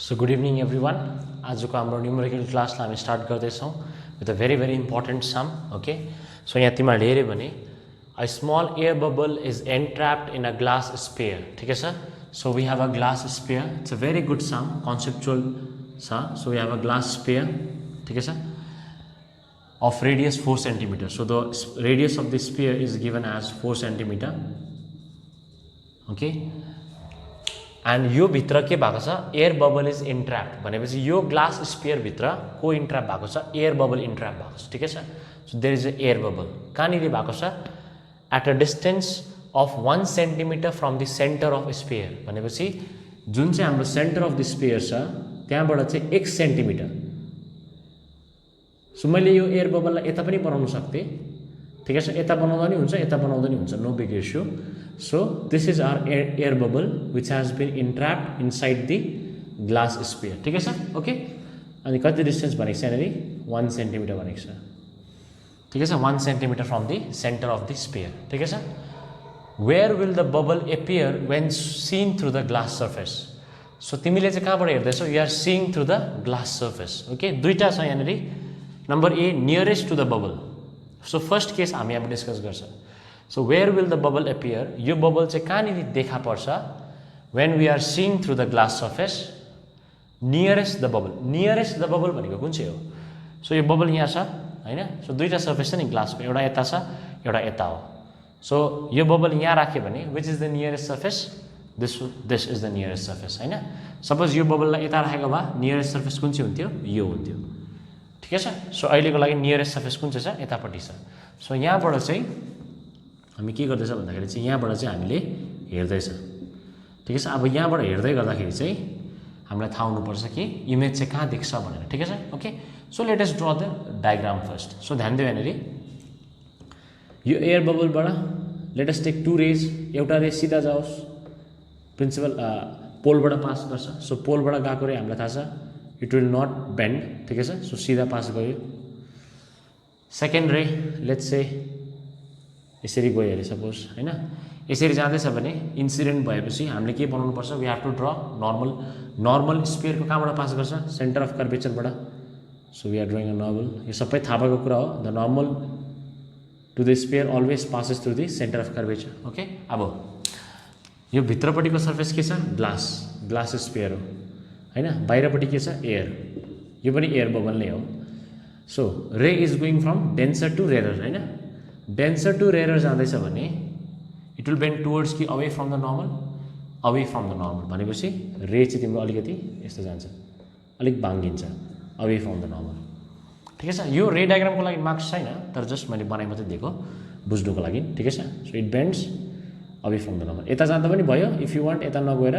So good evening everyone. आजको हाम्रो numerical क्लासलाई हामी स्टार्ट गर्दैछौं with a very important sum. Okay. So यहाँ तिमीहरूले हेर्यो भने a small air bubble is entrapped in a glass sphere. ठीक छ? So we have a glass sphere. It's a very good sum, conceptual sum. So we have a glass sphere. ठीक छ? Of radius 4 cm. So the radius of the sphere is given as 4 cm. Okay. And यो भित्र के भएको छ air bubble is इन्ट्र्याप्ड भनेपछि यो glass sphere भित्र को इन्ट्र्याप भएको छ एयर बबल इन्ट्र्याप भएको छ ठिकै छ so there is a air bubble कहाँनिर भएको छ at a distance of 1 centimetre from the centre of sphere भनेपछि जुन चाहिँ हाम्रो सेन्टर अफ द स्फियर छ त्यहाँबाट चाहिँ 1 सेन्टिमिटर सो मैले यो एयर बबललाई यता पनि बनाउन सक्थे ठिकै छ यता बनाउँदा नि हुन्छ यता बनाउँदा नि हुन्छ no big issue So this is our air bubble which has been entrapped inside the glass sphere. ठीक है सर? Okay. अनि कति डिस्टेन्स भनेको छ यहाँनिर 1 सेन्टिमिटर भनेको छ. ठीक है sir? 1 centimetre from the center of the sphere. ठीक है sir? Where will the bubble appear when seen through the glass surface? So तिमीले चाहिँ कहाँबाट हेर्दैछौ? You are seeing through the glass surface. Okay. दुईटा छ यहाँनिर. Number A nearest to the bubble. So first case हामी अब डिस्कस गर्छौं. So where will the bubble appear? यो बबल चाहिँ कहाँनिर देखा पर्छ when we are seeing through the glass surface nearest the bubble. Nearest the bubble भनेको कुन चाहिँ हो? So यो बबल यहाँ छ हैन? So दुईटा सर्फेस छ नि ग्लासको एउटा यता छ एउटा यता हो. So यो बबल यहाँ राख्यो भने which is the nearest surface? This is the nearest surface हैन? सपोज यो बबललाई यता राखेको भए nearest surface कुन चाहिँ हुन्थ्यो? यो हुन्थ्यो. ठीक छ? So अहिलेको लागि nearest surface कुन चाहिँ छ? यतापट्टि छ. So यहाँबाट चाहिँ हामी के गर्दैछ भन्दाखेरि चाहिँ यहाँबाट चाहिँ हामीले हेर्दै छ ठीक छ अब यहाँबाट हेर्दै गर्दाखेरि चाहिँ हामीलाई थाहा हुनुपर्छ कि इमेज चाहिँ कहाँ देख्छ भनेर ठीक छ okay so let us draw the diagram first so ध्यान दियो यहाँनिर यो एयर बबलबाट लेट अस टेक 2 रेज एउटा रे सिधा जाओस् प्रिन्सिपल पोलबाट पास गर्छ सो पोलबाट गएको रे हामीलाई थाहा छ इट विल नट बेन्ड ठीक छ सो सिधा पास गर्यो सेकेन्ड रे लेट्स से यसरी गयो अरे सपोज हैन यसरी जाँदैछ भने इन्सिडेन्ट भएपछि हामीले के बनाउनु पर्छ we have to draw normal sphere को कहाँबाट पास गर्छ सेन्टर अफ कर्वेचरबाट so we are drawing a normal यो सबै थाहा भएको कुरा हो the normal to the sphere always passes through the centre of curvature okay अब यो भित्रपट्टिको सर्फेस के छ ग्लास स्फियर हो हैन बाहिरपट्टि के छ एयर यो पनि एयर बबल नै हो so ray is going from denser to rare हैन डेन्सर टु रेयर जाँदैछ भने इट विल बेन्ड टुवर्ड्स कि अवे फ्रम द नर्मल भनेपछि रे चाहिँ तिम्रो अलिकति यस्तो जान्छ अलिक भाङ्गिन्छ अवे फ्रम द नर्मल ठिकै छ यो रे डायग्रामको लागि मार्क्स छैन तर जस्ट मैले बनाइ मात्रै दिएको बुझ्नुको लागि ठिकै छ so it bends away from the normal यता जाँदा पनि भयो इफ यु वान्ट यता नगएर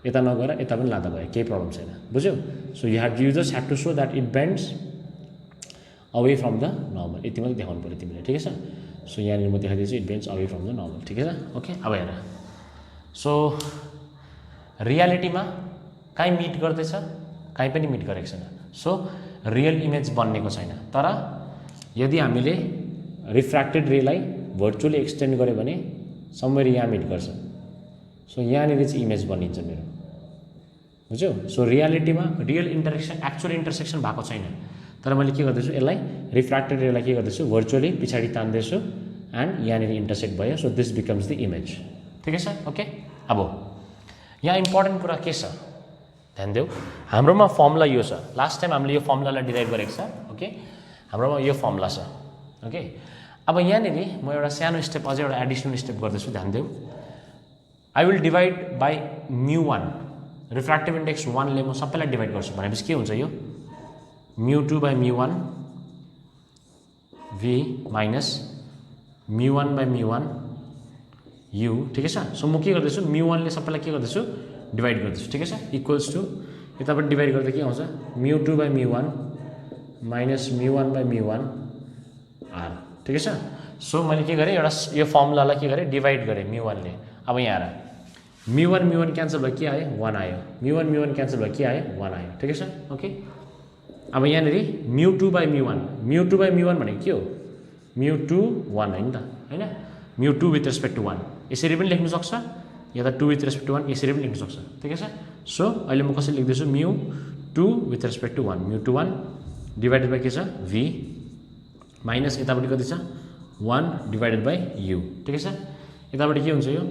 यता पनि लाँदा भयो केही प्रब्लम छैन बुझ्यौ so you just have to show that it bends away from the normal यति मात्रै देखाउनु पऱ्यो तिमीले ठिकै छ सो यहाँनिर म देखाइदिन्छु it bends away from the normal ठिकै छ ओके अब हेर सो रियालिटीमा कहीँ मिट गर्दैछ कहीँ पनि मिट गरेको छैन सो रियल इमेज बन्नेको छैन तर यदि हामीले रिफ्र्याक्टेड रेलाई भर्चुअली एक्सटेन्ड गर्यो भने समवेयर यहाँ मिट गर्छ सो यहाँनिर चाहिँ इमेज बनिन्छ मेरो बुझ्यौ सो रियालिटीमा रियल एक्चुअल इन्टरसेक्सन भएको छैन तर मैले के गर्दैछु यसलाई रिफ्र्याक्टेड रेलाई के गर्दैछु भर्चुअली पछाडि तान्दैछु एन्ड यहाँनिर इन्टरसेक्ट भयो so this becomes the image ठिकै छ ओके अब यहाँ इम्पोर्टेन्ट कुरा के छ ध्यान देऊ हाम्रोमा फर्मुला यो छ लास्ट टाइम हामीले यो फर्मुलालाई डिराइभ गरेको छ ओके हाम्रोमा यो फर्मुला छ ओके अब यहाँनिर म एउटा सानो स्टेप अझै एउटा एडिसनल स्टेप गर्दैछु ध्यान देऊ I will divide by μ1 refractive index 1 ले म सबैलाई डिभाइड गर्छु भनेपछि के हुन्छ यो μ2 by μ1 v minus μ1 by μ1 u ठिकै छ सो म के गर्दैछु μ1 ले सबैलाई के गर्दैछु डिभाइड गर्दैछु ठिकै छ इक्वल्स टु यताबाट डिभाइड गर्दा के आउँछ μ2 by μ1 minus μ1 by μ1 r ठिकै छ सो मैले के गरेँ एउटा यो फर्मुलालाई के गरेँ डिभाइड गरेँ μ1 ले अब यहाँ आएर μ1 क्यान्सल भयो के आयो 1 आयो μ1 क्यान्सल भयो के आयो 1 आयो ठिकै छ ओके अब यहाँनिर μ2 by μ1 भनेको के हो μ2 1 हैन त हैन μ2 विथ रेस्पेक्ट टु 1 यसरी पनि लेख्न सक्छ या त 2 विथ रेस्पेक्ट टु 1 यसरी पनि लेख्न सक्छ ठिकै छ सो अहिले म कसरी लेख्दैछु म्यु 2 विथ रेस्पेक्ट टु 1 म्यु 2 1 डिभाइडेड बाइ के छ v माइनस यतापट्टि कति छ 1 डिभाइडेड बाइ u ठिकै छ यतापट्टि के हुन्छ यो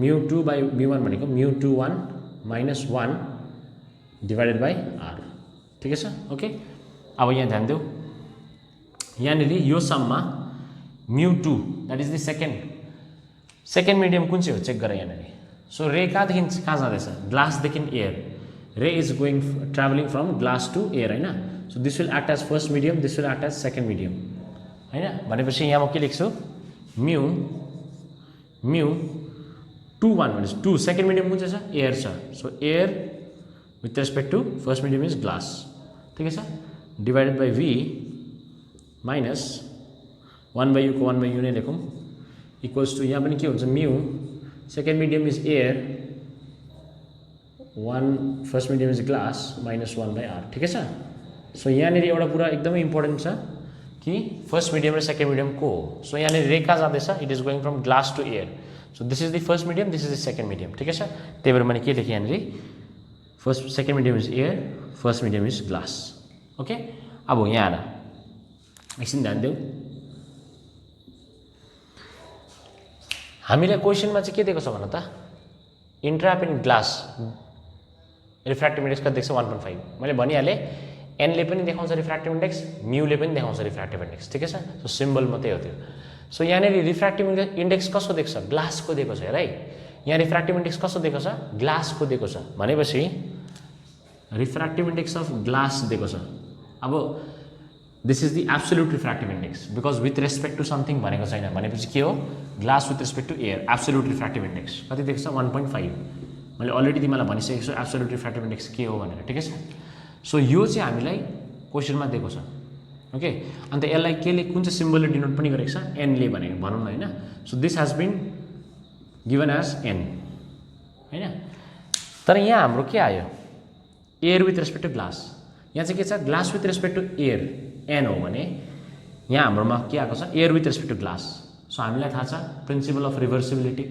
म्यु 2 बाइ म्यु 1 भनेको म्यु 2 1 माइनस 1 डिभाइडेड बाइ r ठिकै छ ओके अब यहाँ ध्यान देऊ यहाँनिर यो सम्ममा म्यु 2 that is the second medium कुन चाहिँ हो चेक गर यहाँनिर सो रे कहाँदेखि कहाँ जाँदैछ ग्लासदेखि air ray is going travelling from glass to air होइन so this will act as first medium this will act as second medium होइन भनेपछि यहाँ म के लेख्छु म्यु 2 1 भनेपछि 2 सेकेन्ड मिडियम कुन चाहिँ छ एयर छ so air with respect to first medium is glass ठिकै छ divided by v minus 1 by u को 1 बाई u नै लेखौँ इक्वल्स टु यहाँ पनि के हुन्छ म्यु second medium is air 1 first medium is glass minus 1 by r ठिकै छ सो यहाँनिर एउटा कुरा एकदमै इम्पोर्टेन्ट छ कि फर्स्ट मिडियम र सेकेन्ड मिडियम को हो सो यहाँनिर रे कहाँ जाँदैछ it is going from glass to air so this is the first medium this is the second medium ठिकै छ त्यही भएर मैले के लेखेँ यहाँनिर second medium is air first medium is glass okay अब यहाँ आएर एकछिन ध्यान देऊ हामीलाई क्वेसनमा चाहिँ के दिएको छ भन त इन्ट्राप इन ग्लास रिफ्र्याक्टिभ इन्डेक्स कति देख्छ 1.5 मैले भनिहालेँ एनले पनि देखाउँछ रिफ्र्याक्टिभ इन्डेक्स म्युले पनि देखाउँछ रिफ्र्याक्टिभ इन्डेक्स ठिकै छ सो सिम्बल मात्रै हो त्यो सो यहाँनिर रिफ्र्याक्टिभ इन्डेक्स कसको दिएको छ ग्लासको दिएको छ हेर है यहाँ रिफ्र्याक्टिभ इन्डेक्स कसको दिएको छ ग्लासको दिएको छ भनेपछि रिफ्र्याक्टिभ इन्डेक्स अफ ग्लास दिएको छ अब this is the absolute refractive index because with respect to something भनेको छैन भनेपछि के हो glass with respect to air absolute refractive index कति दिएको छ 1.5 मैले अलरेडी तिमीलाई भनिसकेको छु एब्सोल्युट रिफ्र्याक्टिभ इन्डेक्स के हो भनेर ठिकै छ सो यो चाहिँ हामीलाई क्वेसनमा दिएको छ ओके अन्त यसलाई केले कुन चाहिँ सिम्बलले डिनोट पनि गरेको छ एनले भनेको भनौँ न होइन so this has been given as an होइन तर यहाँ हाम्रो के आयो air with respect to glass यहाँ चाहिँ के छ glass with respect to air N हो भने यहाँ हाम्रोमा के आएको छ air with respect to glass so हामीलाई थाहा छ principle of reversibility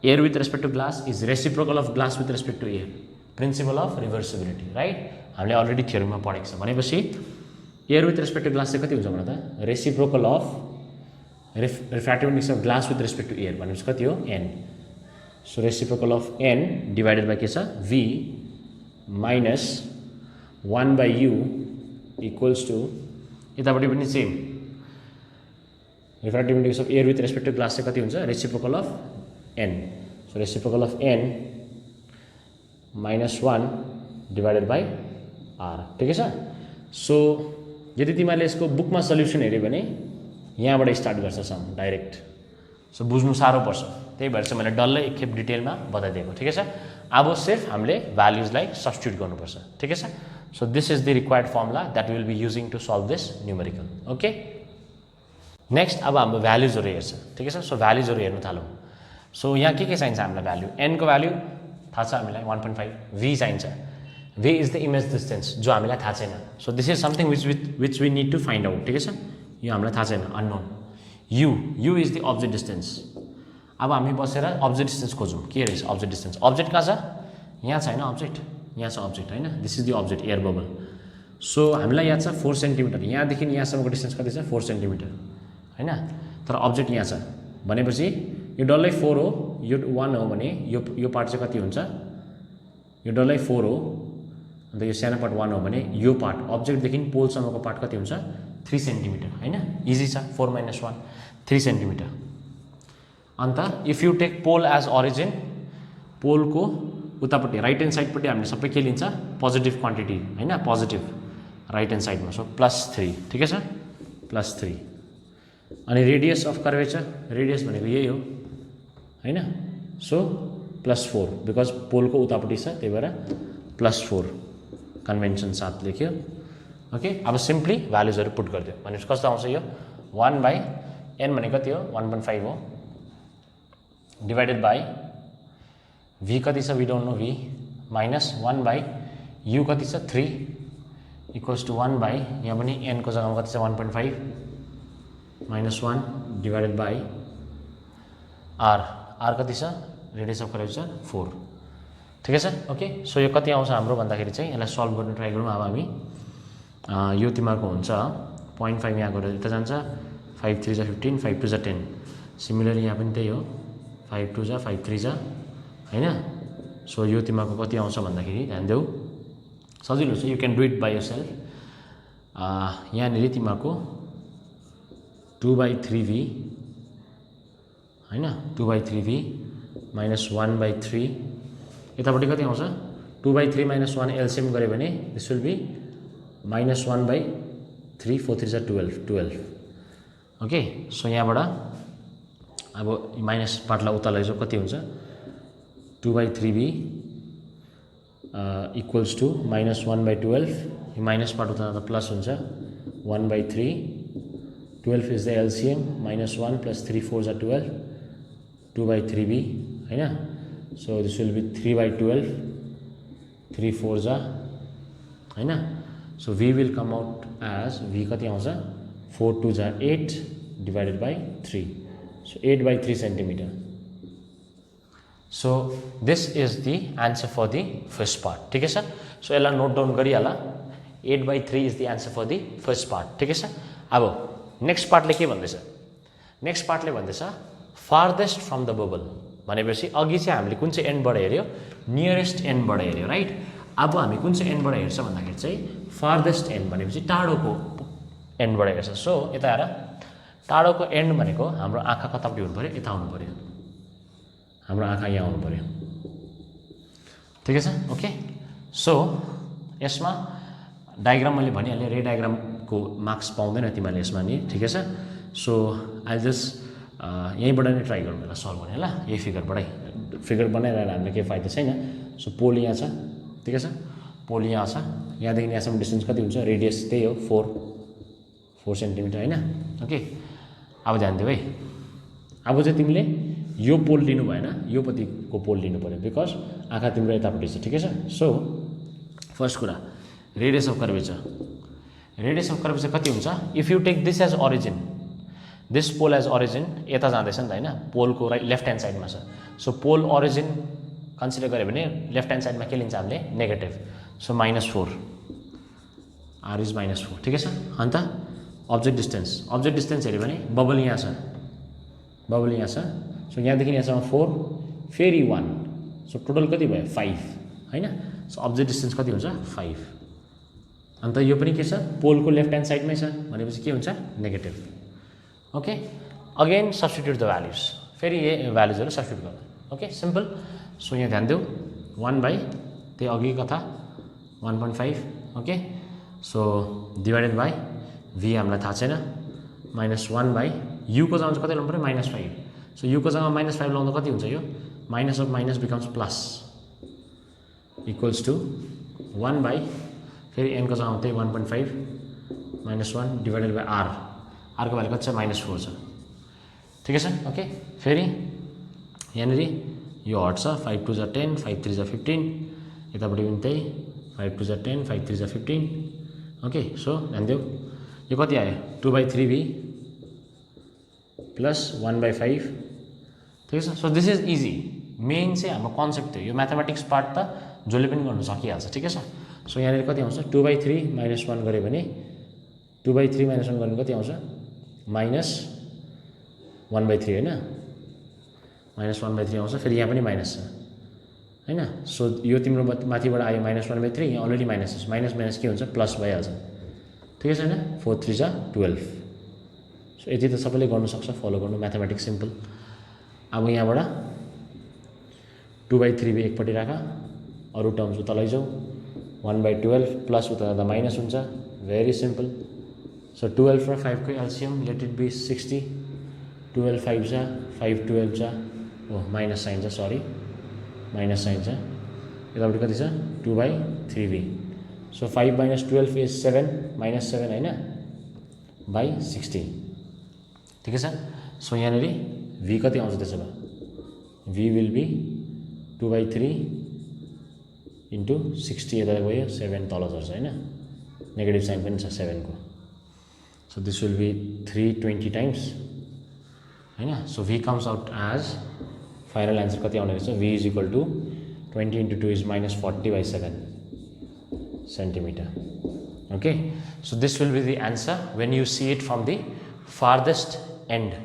air with respect to glass is reciprocal of glass with respect to air principle of reversibility right हामीले अलरेडी थ्योरीमा पढेको छ भनेपछि air with respect to glass चाहिँ कति हुन्छ भन त reciprocal of refractive index of glass with respect to air भनेपछि कति हो n so reciprocal of n divided by के छ v minus 1 by u equals to यतापट्टि पनि same refractive index of air with respect to glass चाहिँ कति हुन्छ reciprocal of n so reciprocal of n minus 1 divided by r ठिकै छ so यदि तिमीहरूले यसको बुकमा सल्युसन हेऱ्यो भने यहाँबाट स्टार्ट गर्छ सम डाइरेक्ट सो बुझ्नु साह्रो पर्छ त्यही भएर चाहिँ मैले डल्लै एकखेप डिटेलमा बताइदिएको ठिकै छ अब सिर्फ हामीले भ्याल्युजलाई सब्स्टिट्युट गर्नुपर्छ ठिकै छ so this is the required formula that will be using to solve this numerical okay next अब हाम्रो भ्याल्युजहरू हेर्छ ठिकै छ सो भ्याल्युजहरू हेर्नु थालौँ सो यहाँ के चाहिन्छ हामीलाई भ्याल्यु एनको भ्याल्यु थाहा छ हामीलाई 1.5 v चाहिन्छ v is the image distance जो हामीलाई थाहा छैन so this is something which we need to find out ठिकै छ यो हामीलाई थाहा छैन unknown u is the object distance अब हामी बसेर अब्जेक्ट डिस्टेन्स खोजौँ के रहेछ अब्जेक्ट डिस्टेन्स अब्जेक्ट कहाँ छ यहाँ छैन अब्जेक्ट यहाँ छ अब्जेक्ट होइन this is the object air bubble so हामीलाई याद छ 4 सेन्टिमिटर यहाँदेखि यहाँसम्मको डिस्टेन्स कति छ 4 सेन्टिमिटर होइन तर अब्जेक्ट यहाँ छ भनेपछि यो डल्लै 4 हो यो 1 हो भने यो पार्ट चाहिँ कति हुन्छ यो डल्लै 4 हो अन्त यो सानो पार्ट 1 हो भने यो पार्ट अब्जेक्टदेखि पोलसम्मको पार्ट कति हुन्छ 3 सेन्टिमिटर होइन इजी छ 4 माइनस 1 3 सेन्टिमिटर अन्त if you take pole as origin पोलको उतापट्टि राइट ह्यान्ड साइडपट्टि हामीले सबै के लिन्छ पोजिटिभ क्वान्टिटी होइन पोजिटिभ राइट ह्यान्ड साइडमा सो +3 ठिकै छ +3 अनि रेडियस अफ कर्वेचर रेडियस भनेको यही हो होइन सो +4 बिकज पोलको उतापट्टि छ त्यही भएर +4 कन्भेन्सन साथ लेख्यो ओके अब सिम्पली भ्याल्युजहरू पुट गरिदियो भनेपछि कस्तो आउँछ यो 1 बाई एन भनेको कति हो 1.5 हो डिभाइडेड बाई v कति छ we don't know v minus 1 by u कति छ 3 इक्वल्स टु 1 बाई यहाँ पनि n को जग्गामा कति छ 1.5 माइनस 1 डिभाइडेड बाई r कति छ रेडियस अफ कर्वेचर 4 ठिकै छ ओके सो यो कति आउँछ हाम्रो भन्दाखेरि चाहिँ यसलाई सल्भ गर्न ट्राई गरौँ अब हामी यो तिमीहरूको हुन्छ 0.5 यहाँ गएर यता जान्छ 5 3 जा 15 5 2 जा 10 सिमिलरली यहाँ पनि त्यही हो 5 2 जा 5 3 जा हैन सो यो तिमीहरूको कति आउँछ भन्दाखेरि ध्यान देऊ सजिलो छ you can do it by yourself यहाँनिर तिमीहरूको 2/3v हैन 2/3v minus 1/3 यतापट्टि कति आउँछ 2/3 minus 1 एलसीएम गरे भने दिस विल बी minus 1/3 4 3 जा 12 ओके सो यहाँबाट अब माइनस पार्टलाई उता लैजाऊ कति हुन्छ 2/3v इक्वल्स टू minus 1/12 यो माइनस पार्ट उता जाँदा प्लस हुन्छ 1/3 12 is the LCM minus 1 plus 3 4 is 12 2/3v हैन so this will be 3/12 3 4 is हैन so v will come out as v कति आउँछ 4 2 is 8 divided by 3 so 8/3 centimeter so this is the answer for the first part ठीक है sir so यसलाई note down गरिहाल 8/3 is the answer for the first part ठीक है sir अब next पार्टले के भन्दैछ नेक्स्ट पार्टले भन्दैछ फार्देस्ट फ्रम द बबल भनेपछि अघि चाहिँ हामीले कुन चाहिँ एन्डबाट हेर्यो नियरेस्ट एन्डबाट हेर्यो राइट अब हामी कुन चाहिँ एन्डबाट हेर्छ भन्दाखेरि चाहिँ फार्देस्ट एन्ड भनेपछि टाढोको एन्डबाट हेर्छ सो यता हेर टाढोको एन्ड भनेको हाम्रो आँखा कतापट्टि हुनु पर्यो यता आउनु पर्यो हाम्रो आँखा यहाँ आउनु पर्यो ठिकै छ ओके सो यसमा डायग्राम मैले भनिहालेँ रे डायग्राम को मार्क्स पाउँदैन तिमीले यसमा नि ठिकै छ सो आई जस्ट यहीँबाट नै ट्राई गरौँ यसलाई सल्भ गर्ने ल यही फिगर बनाइरहेर हामीलाई केही फाइदा छैन सो पोल यहाँ छ ठिकै छ पोल यहाँ छ यहाँदेखि यहाँसम्म डिस्टेन्स कति हुन्छ रेडियस त्यही हो 4 सेन्टिमिटर हैन ओके अब ध्यान दिऊ है अब चाहिँ तिमीले यो पोल लिनु भएन यो पतिको पोल लिनु पर्यो बिकज आँखा तिम्रो यतापट्टि छ ठिकै छ सो फर्स्ट कुरा रेडियस अफ कर्वेचर कति हुन्छ if you take this as origin this pole as origin यता जाँदैछ नि त हैन पोलको राइट लेफ्ट ह्यान्ड साइडमा छ सो पोल ओरिजिन कन्सिडर गऱ्यो भने लेफ्ट ह्यान्ड साइडमा के लिन्छ हामीले नेगेटिभ सो -4 r इज -4 ठिकै छ अन्त अब्जेक्ट डिस्टेन्स हेऱ्यो भने बबल यहाँ छ सो यहाँदेखि यहाँसम्म 4 फेरि 1 सो टोटल कति भयो 5 हैन सो अब्जेक्ट डिस्टेन्स कति हुन्छ 5 अन्त यो पनि के छ पोलको लेफ्ट ह्यान्ड साइडमै छ भनेपछि के हुन्छ negative okay again substitute the values फेरि यो भ्यालुजहरू सब्स्टिट्युट गर्नु ओके सिम्पल सो यहाँ ध्यान देऊ 1 बाई त्यही अघि कथा 1.5 okay so divided by v हामीलाई थाहा छैन -1 बाई u को जग्गामा कति लाउनु पर्यो -5 सो u को जग्गामा -5 लाउँदा कति हुन्छ यो minus of minus becomes plus equals to 1 by फेरि n को जग्गामा त्यही 1.5 -1 डिभाइडेड बाई r r को भ्यालु कति छ -4 छ ठिकै छ ओके फेरि यहाँनिर यो हट्छ 5 2 जा 10 5 3 जा 15 यतापट्टि पनि त्यही 5 2 जा 10 5 3 जा 15 ओके सो ध्यान देऊ यो कति आयो 2/3v प्लस 1/5 ठिक छ so this is easy main चाहिँ हाम्रो कन्सेप्ट थियो यो म्याथमेटिक्स पार्ट त जसले पनि गर्न सकिहाल्छ ठिकै छ सो यहाँनिर कति आउँछ 2/3 -1 गऱ्यो भने 2/3 -1 गऱ्यो भने कति आउँछ -1/3 हैन -1/3 आउँछ फेरि यहाँ पनि माइनस छ हैन सो यो तिम्रो माथिबाट आयो -1/3 यहाँ अलरेडी माइनस छ माइनस के हुन्छ प्लस भइहाल्छ ठिकै छ हैन 4 3 जा 12 सो यति त सबैले गर्न सक्छ फलो गर्नु म्याथमेटिक्स सिम्पल अब यहाँबाट 2/3 एकपट्टि राख अरु टर्म्स उता लैजाऊ 1/12 प्लस उता जाँदा माइनस हुन्छ भेरी सिम्पल सो 12 र 5 को एलसीएम लेट इट बी 60 12 5 जा 5 12 जा ओ माइनस साइन छ सरी माइनस साइन छ यतापट्टि कति छ 2/3v सो 5 - 12 इज 7 -7 हैन बाई 60 ठिकै छ सो यहाँनिर v कति आउँछ त्यसो भए v विल बी 2/3 इन्टु 60 यता गयो 7 तल झर्छ हैन नेगेटिभ साइन पनि छ 7 को so this will be 320 times हैन so v comes out as final answer कति आउने रहेछ v is equal to 20 into 2 is minus 40/7 centimeter. Okay, so this will be the answer when you see it from the farthest end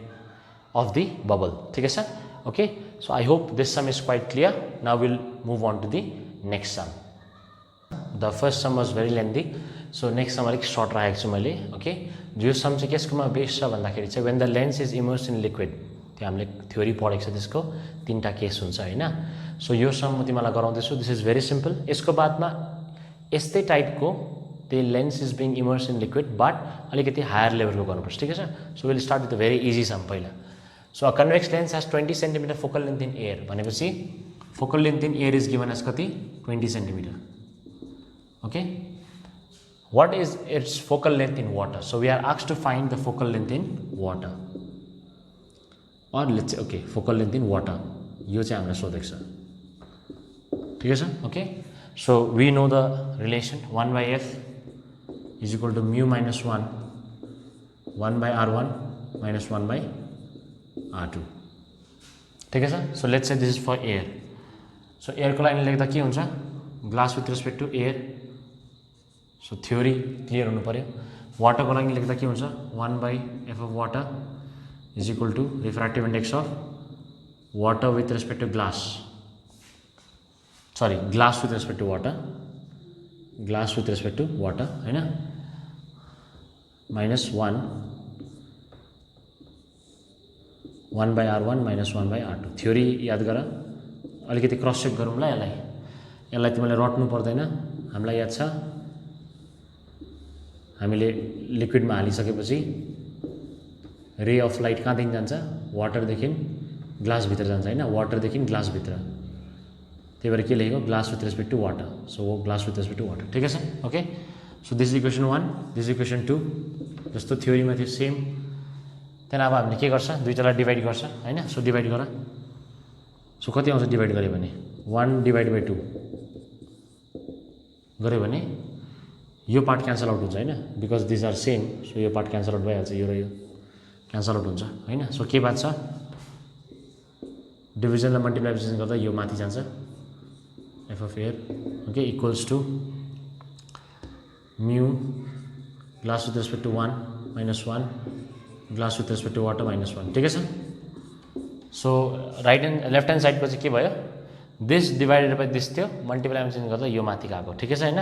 of the bubble. ठीक है sir? Okay, so I hope this sum is quite clear. Now we'll move on to the next sum. The first sum was very lengthy, so next sum अलिक short राखेको छु मैले. Okay, जो sum चाहिँ केसकोमा base छ भन्दाखेरि चाहिँ when the lens is immersed in liquid, त्यो हामीले थ्योरी पढेको छ त्यसको 3टा केस हुन्छ हैन. सो यो सम म तिमीलाई गराउँदैछु. This is very simple. यसको बादमा यस्तै टाइपको the lens is being immersed in liquid but अलिकति हायर लेभलको गर्नुपर्छ. ठिक छ. So will start with a very easy sum पहिला. So a convex lens has 20 centimetre focal length in air भनेपछि focal length in air is given as कति 20 centimetre. Okay, what is its focal length in water? So we are asked to find the focal length in water, or let's say okay focal length in water. यो चाहिँ हामीलाई सोधेको छ. ठीक छ. Okay, so we know the relation 1/f is equal to mu minus 1/r1 minus 1/r2. ठीक है sir. So let's say this is for air. So एयरको लागि लेख्दा के हुन्छ glass with respect to air. So theory clear हुनु पर्यो. वाटरको लागि लेख्दा के हुन्छ 1/f of water is equal to refractive index of water with respect to glass. Sorry, glass with respect to water. Glass with respect to water है ना -1 1/r1 minus 1/r2. Theory याद गर. अलिकति क्रस चेक गरौँ ल यसलाई. यसलाई तिमीले रट्नु पर्दैन. हामीलाई याद छ हामीले लिक्विडमा हालिसकेपछि रे अफ लाइट कहाँदेखि जान्छ वाटरदेखि ग्लासभित्र जान्छ हैन. वाटरदेखि ग्लासभित्र. त्यही भएर के लेखेको glass with respect to water. So वो glass with respect to water. ठिक छ. Okay, so this equation 1, this equation 2 जस्तो थ्योरीमा थियो सेम. त्यहाँदेखि अब हामीले के गर्छ दुईटालाई डिभाइड गर्छ हैन. सो डिभाइड गर. सो कति आउँछ डिभाइड गऱ्यो भने 1/2 गऱ्यो भने यो पार्ट क्यान्सल आउट हुन्छ हैन. Because this are same. So यो पार्ट क्यान्सल आउट भइहाल्छ. यो र यो क्यान्सल आउट हुन्छ हैन. सो के बात छ डिभिजनलाई मल्टिप्लिकेसन गर्दा यो माथि जान्छ f of air. Okay, equals to mu glass with respect to 1 minus 1 glass with respect to water -1. ठिक छ. So right and left hand साइडको चाहिँ के भयो दिस डिभाइडेड बाई दिस थियो. मल्टिप्लिकेसन गर्दा यो माथि गएको. ठिकै छ हैन.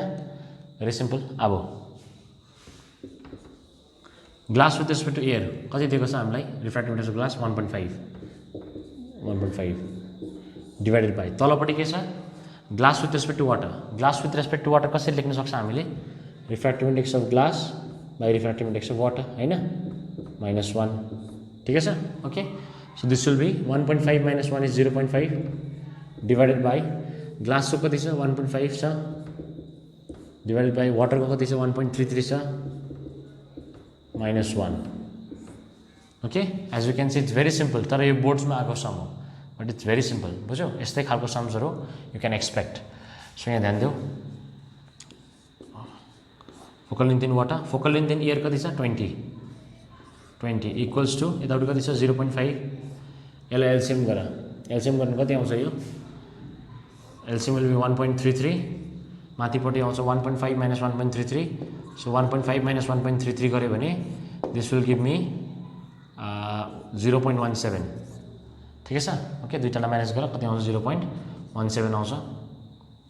Very simple. अब glass with respect to air कति दिएको छ हामीलाई refractive index of glass 1.5 divided by तलपट्टि के छ glass with respect to water. Glass with respect to water कसरी लेख्न सक्छ हामीले refractive index of glass by refractive index of water हैन -1. ठिकै छ. Okay, so this will be 1.5 minus 1 is 0.5 divided by ग्लासको कति छ 1.5 छ डिभाइडेड बाई वाटरको कति छ 1.33 छ -1. Okay, as you can see it's very simple. तर यो बोर्ड्समा आएको सम हो बट इट्स भेरी सिम्पल. बुझ्यौ यस्तै खालको सम्सहरू यु क्यान एक्सपेक्ट. सो यहाँ ध्यान देऊ. Focal length in water focal length in air कति छ 20 इक्वल्स टु यतापट्टि कति छ 0.5. यसलाई एलसिएम गर. एलसिएम गर्नु कति आउँछ यो एलसिएम विल बी 1.33. माथिपट्टि आउँछ 1.5 minus 1.33. सो 1.5 minus 1.33 गऱ्यो भने दिस विल गिभ मी 0.17. ठिकै छ. ओके, दुईटालाई म्यानेज गर कति आउँछ 0.17 आउँछ.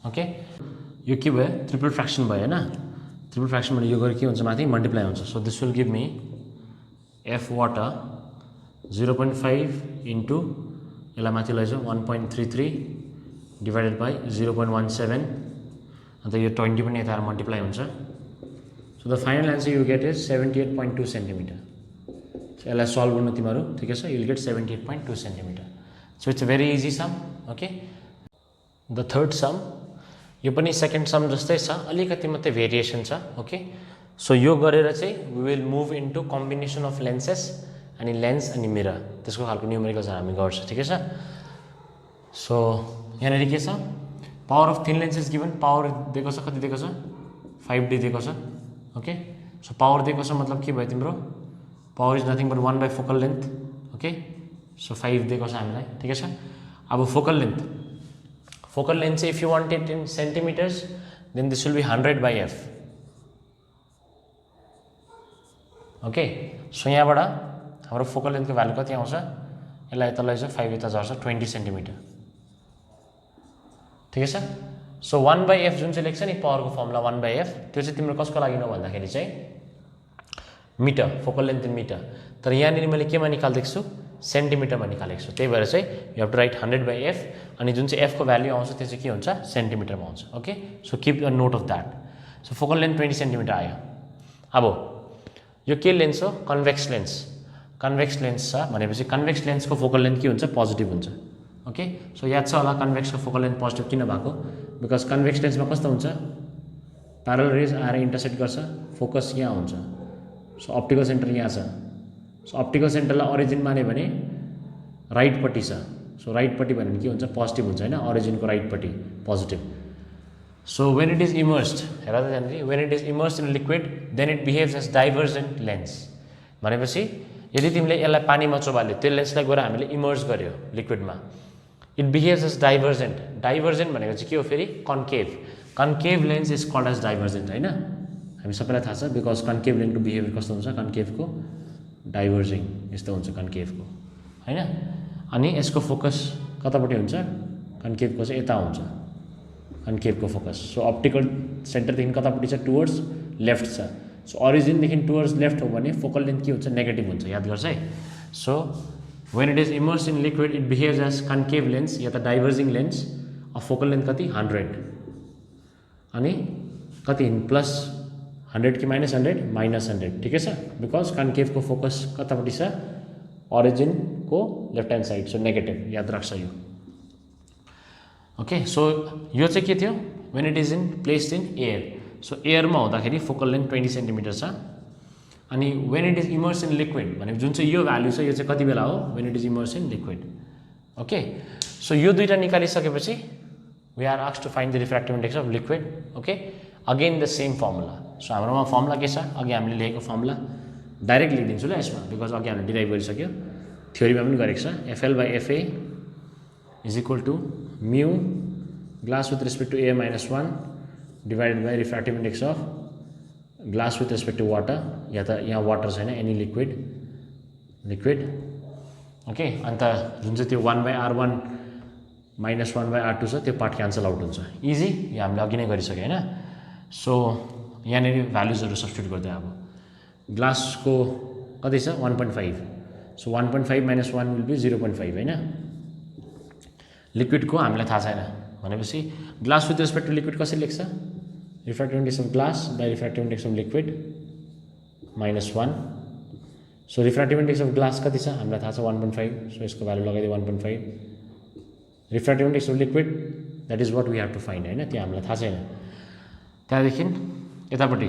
ओके, यो के भयो ट्रिपल फ्र्याक्सन भयो हैन. ट्रिपल फ्र्याक्सन भने यो गरे के हुन्छ माथि मल्टिप्लाई हुन्छ. So this will give me f water 0.5 into यसलाई माथि लैजाउँ 1.33 डिभाइडेड बाई 0.17. अन्त यो 20 पनि यता मल्टिप्लाई हुन्छ. So the final answer you get is 78.2 centimetre. So यसलाई सल्भ गर्नु तिमीहरू ठिकै छ. You will get 78.2 centimetre. So it's a very easy sum. Okay, the third sum यो पनि सेकेन्ड सम जस्तै छ अलिकति मात्रै भेरिएसन छ. ओके, सो यो गरेर चाहिँ we will move into combination of lenses अनि लेन्स अनि मिरर त्यसको खालको न्युमेरिकल्स हामी गर्छ. ठिकै छ. सो यहाँनिर के छ power of thin lens is given. Power दिएको छ कति दिएको छ 5D दिएको छ. ओके, सो पावर दिएको छ मतलब के भयो तिम्रो power is nothing but 1 by focal length. Okay, so 5 दिएको छ हामीलाई. ठिकै छ. अब फोकल लेन्थ चाहिँ if you want it in centimetres then this will be 100 by f. Okay, so यहाँबाट हाम्रो फोकल लेन्थको भ्यालु कति आउँछ, यसलाई यता लैजाऊ 5 यता झर्छ 20 सेन्टिमिटर. ठिकै छ. सो 1/f जुन चाहिँ लेख्छ नि पावरको फर्मुला 1/f त्यो चाहिँ तिम्रो कसको लागि हो भन्दाखेरि चाहिँ metre, focal length in metre. तर यहाँनिर मैले केमा निकाल्दैछु छु, सेन्टिमिटरमा निकालेको छु. त्यही भएर चाहिँ you have to right 100/f अनि जुन चाहिँ f को भ्यालु आउँछ त्यो चाहिँ के हुन्छ, सेन्टिमिटरमा आउँछ. Okay, so keep a note of that. So focal length 20 centimetre आयो. अब यो के लेन्स हो, कन्भेक्स लेन्स. कन्भेक्स लेन्स छ भनेपछि कन्भेक्स लेन्सको फोकल लेन्थ के हुन्छ, पोजिटिभ हुन्छ. ओके, सो याद छ होला कन्भेक्सको फोकल लेन्थ पोजिटिभ किन भएको, बिकज कन्भेक्स लेन्समा कस्तो हुन्छ, प्यारल रेज आएर इन्टरसेक्ट गर्छ, फोकस यहाँ हुन्छ. सो अप्टिकल सेन्टर यहाँ छ. सो अप्टिकल सेन्टरलाई ओरिजिन माने भने राइटपट्टि छ. सो राइटपट्टि भने के हुन्छ, पोजिटिभ हुन्छ होइन, ओरिजिनको राइटपट्टि positive. So when it is immersed, हेर त त्यहाँनिर, when it is immersed in liquid then it behaves as divergent lens. भनेपछि यदि तिमीले यसलाई पानीमा चोबाल्यो, त्यो लेन्सलाई गएर हामीले इमर्स गर्यो लिक्विडमा, it behaves as divergent. Divergent भनेको चाहिँ के हो फेरि, concave. Concave lens is called as divergent होइन, हामी सबैलाई थाहा छ. बिकज कन्केभ लेन्सको बिहेभियर कस्तो हुन्छ, कन्केभको डाइभर्जिङ यस्तो हुन्छ कन्केभको होइन. अनि यसको फोकस कतापट्टि हुन्छ, कन्केभको चाहिँ यता हुन्छ कन्केभको फोकस. सो अप्टिकल सेन्टरदेखि कतापट्टि छ, टुवर्ड्स लेफ्ट छ. सो ओरिजिनदेखि टुवर्ड्स लेफ्ट हो भने फोकल लेन्थ के हुन्छ, नेगेटिभ हुन्छ. याद गर्छ है. So when it is immerse in liquid it behaves as concave lens या त diverging lens. Of focal length कति, 100 अनि कति प्लस 100 कि -100, -100. ठिकै छ, बिकज कन्केभको फोकस कतापट्टि छ, ओरिजिनको left hand side. So negative याद राख्छ यो. ओके, सो यो चाहिँ के थियो, when it is in placed in air. So एयरमा हुँदाखेरि फोकल लेन्थ 20 सेन्टिमिटर छ. अनि when it is immerse in liquid भने जुन चाहिँ यो भ्यालु छ यो चाहिँ कति बेला हो, when it is immerse in liquid. Okay, so यो दुईवटा निकालिसकेपछि we are asked to find the refractive index of liquid. Okay, again the same formula. So हाम्रोमा फर्मुला के छ, अघि हामीले लेखेको फर्मुला डाइरेक्ट लेखिदिन्छु ल यसमा, बिकज अघि हामीले डिराइभ गरिसक्यो, थ्योरीमा पनि गरेको छ. FL/FA is equal to mu glass with respect to A - 1 divided by refractive index of glass with respect to water, या त यहाँ वाटर छैन, एनी लिक्विड. ओके, अन्त जुन चाहिँ त्यो 1/R1 - 1/R2 छ त्यो पार्ट क्यान्सल आउट हुन्छ. इजी, यो हामीले अघि नै गरिसक्यो होइन. सो यहाँनिर भ्यालुजहरू सब्स्टिट्युट गर्दै अब ग्लासको कति छ, 1.5. सो 1.5 - 1 विल बी 0.5 होइन. लिक्विडको हामीलाई थाहा छैन भनेपछि glass with respect to liquid कसरी लेख्छ, refractive index of glass by refractive index of liquid -1. So refractive index of glass कति छ हामीलाई थाहा छ, 1.5. सो यसको भ्यालु लगाइदियो 1.5. Refractive index of liquid that is what we have to find होइन, त्यो हामीलाई थाहा छैन. त्यहाँदेखि यतापट्टि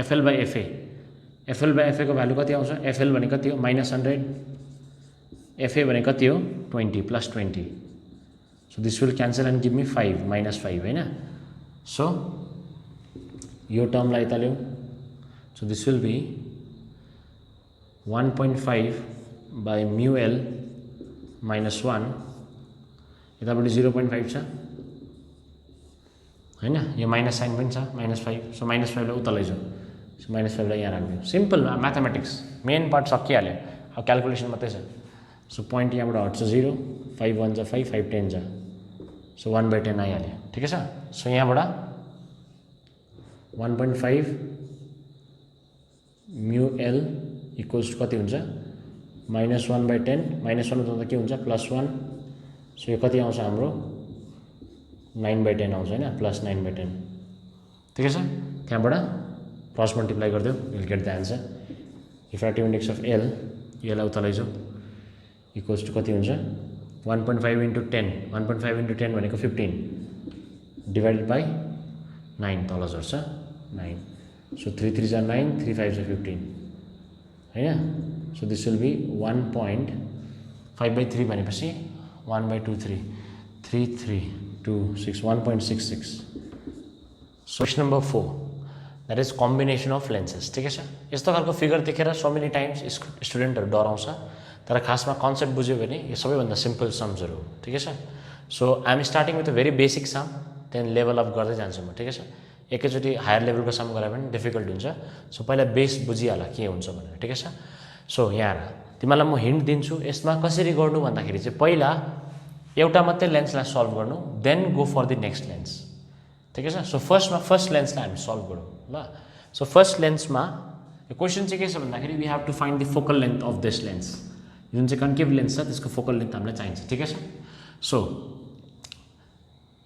FL/FA. FL/FA को भ्यालु कति आउँछ, FL भने कति हो, -100, FA भने कति हो, 20 + 20. So this will cancel and give me 5 -5 होइन. सो यो टर्मलाई यता ल्याउँ. So this will be 1.5 by μL -1. यतापट्टि 0.5 छ होइन, यो माइनस साइन पनि छ, -5. सो -5 लाई उता लैजाऊ. सो -5 लाई यहाँ राख्दियो. सिम्पल म्याथमेटिक्स, मेन पार्ट सकिहाल्यो, अब क्यालकुलेसन मात्रै छ. सो पोइन्ट यहाँबाट हट्छ 0, 5 1 जा 5, 5 10 जा. सो 1/10 आइहाल्यो. ठिकै छ. सो यहाँबाट 1.5 μL इक्वल्स टु कति हुन्छ, -1/10. -1 त के हुन्छ, +1. सो यो कति आउँछ हाम्रो, 9/10 आउँछ होइन, +9/10. ठिकै छ. त्यहाँबाट क्रस मल्टिप्लाई गरिदियो, will get the answer. Refractive index of L, यसलाई उता लैजाऊ, इक्वल्स टु कति हुन्छ, 1.5 × 10. 1.5 × 10 भनेको 15 डिभाइडेड बाई 9, तल झर्छ 9. सो 3 3 जा 9, 3 5 जा 15 होइन. सो दिस विल बी 1.5/3 भनेपछि 1/23, 3 3 2 6, 1.66. So question number 4 that is combination of lenses. ठिकै छ. यस्तो खालको फिगर देखेर सो मेनी टाइम्स स्टुडेन्टहरू डराउँछ, तर खासमा कन्सेप्ट बुझ्यो भने यो सबैभन्दा सिम्पल सम्सहरू हो. ठिकै छ. So I am starting with a very basic sum then level up गर्दै जान्छु म ठिकै छ एकैचोटि हायर लेभलको सम गरे पनि डिफिकल्ट हुन्छ सो पहिला बेस बुझिहाल के हुन्छ भनेर ठिकै छ सो यहाँ तिमीलाई म हिन्ट दिन्छु यसमा कसरी गर्नु भन्दाखेरि चाहिँ पहिला एउटा मात्रै लेन्सलाई सल्भ गर्नु then go for the next lens ठिकै छ सो फर्स्ट लेन्सलाई हामी सल्भ गरौँ ल सो फर्स्ट लेन्समा क्वेसन चाहिँ के छ भन्दाखेरि we have to find the focal length of this lens जुन चाहिँ कन्केभ लेन्स छ त्यसको फोकल लेन्थ हामीलाई चाहिन्छ ठिकै छ सो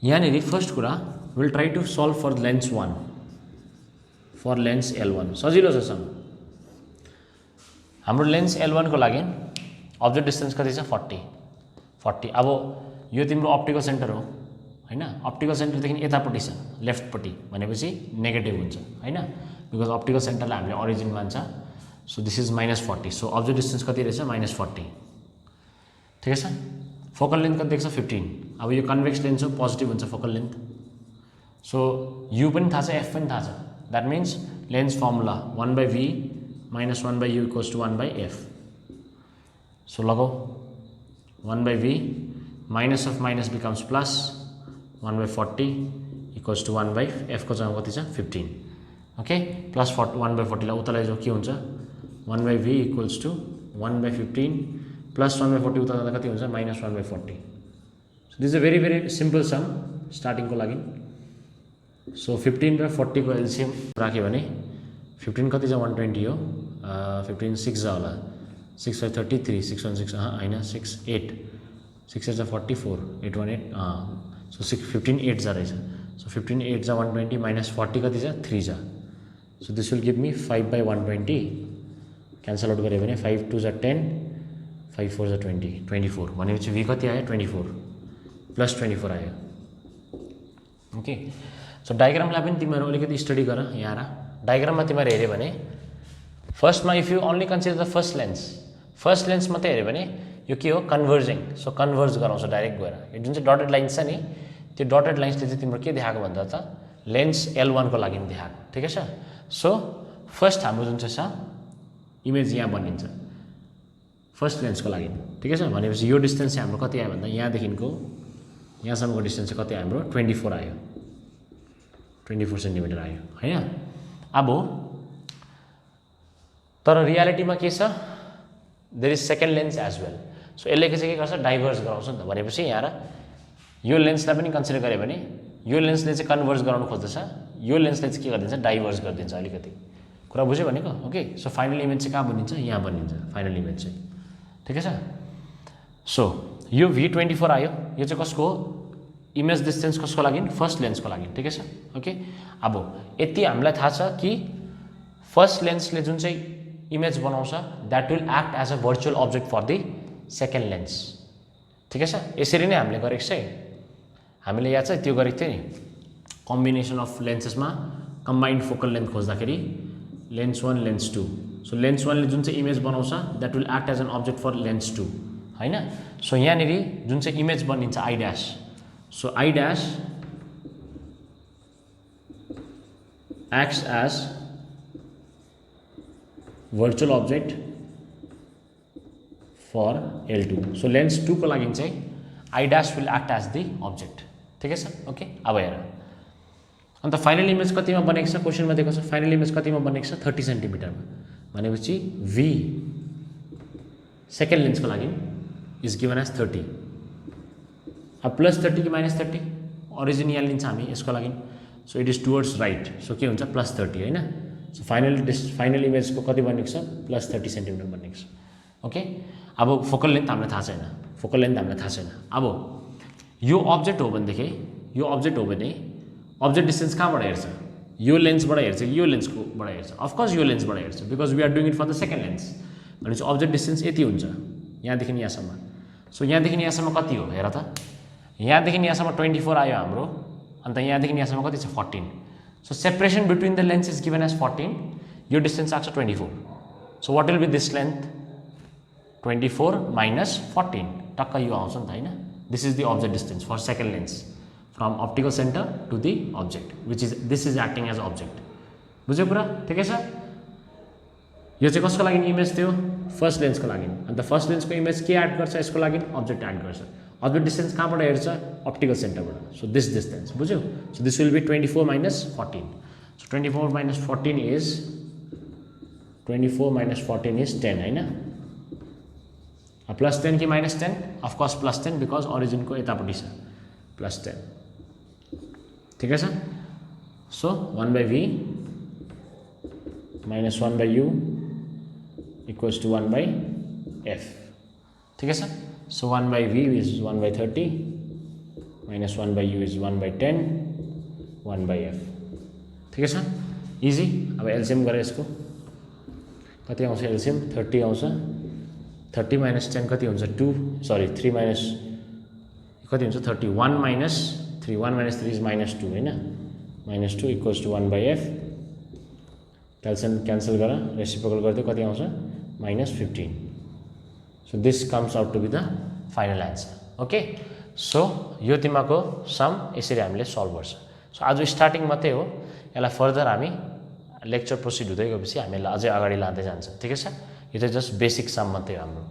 यहाँनिर फर्स्ट कुरा will try to solve for lens 1 for lens L1 सजिलो छ सम हाम्रो लेन्स L1 को लागि अब्जेक्ट डिस्टेन्स कति छ 40 अब यो तिम्रो अप्टिकल सेन्टर हो हैन अप्टिकल सेन्टरदेखि यतापट्टि छ लेफ्टपट्टि भनेपछि नेगेटिभ हुन्छ हैन बिकज अप्टिकल सेन्टरलाई हामीले ओरिजिन मान्छ so this is -40 so object distance कति रहेछ -40 ठिकै छ फोकल लेन्थ कति देख्छ 15 अब यो कन्भेक्स लेन्स हो पोजिटिभ हुन्छ फोकल लेन्थ सो यु पनि थाहा छ एफ पनि थाहा छ that means lens formula 1/v - 1/u = 1/f so लगाऊ 1/v minus of minus becomes plus 1/40 equals to 1/f को जग्गामा कति छ 15 ओके प्लस 1/40 लाई उता लैजाऊ के हुन्छ 1/v equals to 1/15 प्लस 1/40 उता जाँदा कति हुन्छ -1/40 so this is a very simple sum starting को लागि so 15 र 40 को एलसीएम राख्यो भने 15 कति छ 120 हो 15 6 जा होला 6 5 33 6 1 6 हैन 6 8 6 8 44 8 1 8 so 15 8 जा रहेछ so 15 8 जा 120 minus 40 कति छ 3 जा so this will give me 5/120 cancel out गरे भने 5 2 जा 10 5 4 जा 20 24 भनेपछि v कति आयो 24 प्लस 24 आयो ओके सो डायग्रामलाई पनि तिमीहरु अलिकति स्टडी गर यहाँ र डायग्राममा तिमीहरु हेर्यो भने फर्स्टमा if you only consider the first lens मात्रै हेर्यो भने यो के हो कन्भर्जिङ सो कन्भर्ज गराउँछ डाइरेक्ट गएर यो जुन चाहिँ डटेड लाइन छ नि त्यो डटेड लाइन्सले चाहिँ तिम्रो के देखाएको भन्दा त लेन्स L1 को लागि देखाएको ठिकै छ सो फर्स्ट हाम्रो जुन चाहिँ छ इमेज यहाँ बनिन्छ फर्स्ट लेन्सको लागि ठिकै छ भनेपछि यो डिस्टेन्स चाहिँ हाम्रो कति आयो भन्दा यहाँदेखिको यहाँसम्मको डिस्टेन्स चाहिँ कति हाम्रो 24 आयो 24 सेन्टिमिटर आयो हैन अब तर रियालिटीमा के छ there is second lens as well so यसले चाहिँ के गर्छ डाइभर्ज गराउँछ नि त भनेपछि यहाँ र यो लेन्सलाई पनि कन्सिडर गरे भने यो लेन्सले चाहिँ कन्भर्ज गराउन खोज्दछ यो लेन्सले चाहिँ के गरिदिन्छ डाइभर्ज गरिदिन्छ अलिकति कुरा बुझ्यो भनेको ओके सो फाइनल इमेज चाहिँ कहाँ बनिन्छ यहाँ बनिन्छ फाइनल इमेज चाहिँ ठिकै छ सो यो V24 आयो यो चाहिँ कसको इमेज डिस्टेन्स कसको लागि फर्स्ट लेन्सको लागि ठिकै छ ओके अब यति हामीलाई थाहा छ कि फर्स्ट लेन्सले जुन चाहिँ इमेज बनाउँछ that will act as a virtual object for the second lens ठिकै छ यसरी नै हामीले गरेको छ हामीले याद छ त्यो गरेको थियो नि कम्बिनेसन अफ लेन्सेसमा कम्बाइन्ड फोकल लेन्थ खोज्दाखेरि लेन्स 1 लेन्स 2 सो लेन्स 1 ले जुन चाहिँ इमेज बनाउँछ that will act as an object for lens 2 हैन सो यहाँनिर जुन चाहिँ इमेज बनिन्छ I dash so I dash acts as virtual object for L2 so lens 2 को लागि चाहिँ I dash will act as the object ठिकै छ ओके अब हेर अन्त फाइनल इमेज कतिमा बनेको छ क्वेशनमा दिएको छ फाइनल इमेज कतिमा बनेको छ 30 सेन्टिमिटरमा भनेपछि V सेकेन्ड लेन्सको लागि इज गिवन एज 30 अब +30 कि -30 ओरिजिन यहाँ लिन्छ हामी यसको लागि so it is towards right so के हुन्छ +30 हैन सो फाइनल इमेज को कति बनेको छ +30 सेन्टिमिटर बनेको छ ओके अब फोकल लेन्थ हामीलाई थाहा छैन अब यो अब्जेक्ट हो भनेदेखि यो अब्जेक्ट हो भने अब्जेक्ट डिस्टेन्स कहाँबाट हेर्छ यो लेन्सबाट हेर्छ कि यो लेन्सकोबाट हेर्छ अफकोर्स यो लेन्सबाट हेर्छ because we are doing it for the second lens भनेपछि अब्जेक्ट डिस्टेन्स यति हुन्छ यहाँदेखि यहाँसम्म सो यहाँदेखि यहाँसम्म कति हो हेर त यहाँदेखि यहाँसम्म 24 आयो हाम्रो अन्त यहाँदेखि यहाँसम्म कति छ 14 so separation between the lens is given as 14 your distance आएको छ 24 so what will be this length 24 minus 14 टक्क यो आउँछ नि त हैन this is the object distance for second lens from optical center to the object which is this is acting as object बुझ्यो कुरा ठिकै छ यो चाहिँ कसको लागि इमेज थियो फर्स्ट लेन्सको लागि अन्त फर्स्ट लेन्सको इमेज के एड गर्छ यसको लागि अब्जेक्ट एड गर्छ अब्जेक्ट डिस्टेन्स कहाँबाट हेर्छ अप्टिकल सेन्टरबाट सो दिस डिस्टेन्स बुझ्यौ so this will be 24 minus 14 so 24 minus 14 is 10 हैन प्लस 10 कि minus 10 of course plus 10 because ओरिजिनको यतापट्टि छ प्लस 10 ठिकै छ so 1/v minus 1/u equals to 1/f ठिकै छ so 1/v is 1/30 minus 1/u is 1/10 1/f ठिकै छ इजी अब एलसीएम गरे यसको कति आउँछ एलसीएम 30 आउँछ 30 minus 10 कति हुन्छ 2 सरी 3 minus कति हुन्छ 31 minus 3 1 minus 3 is -2 हैन -2 equals to 1/f क्यान्सल गर रेसिप्रोकल गरिदियो कति आउँछ -15 so this comes out to be the final answer okay so यो तिमीको सम यसरी हामीले सल्भ गर्छ सो आज स्टार्टिङ मात्रै हो यसलाई फर्दर हामी लेक्चर प्रोसिड हुँदै गएपछि हामीलाई अझै अगाडि लाँदै जान्छ ठिकै छ यो चाहिँ जस्ट बेसिक सम मात्रै हो हाम्रो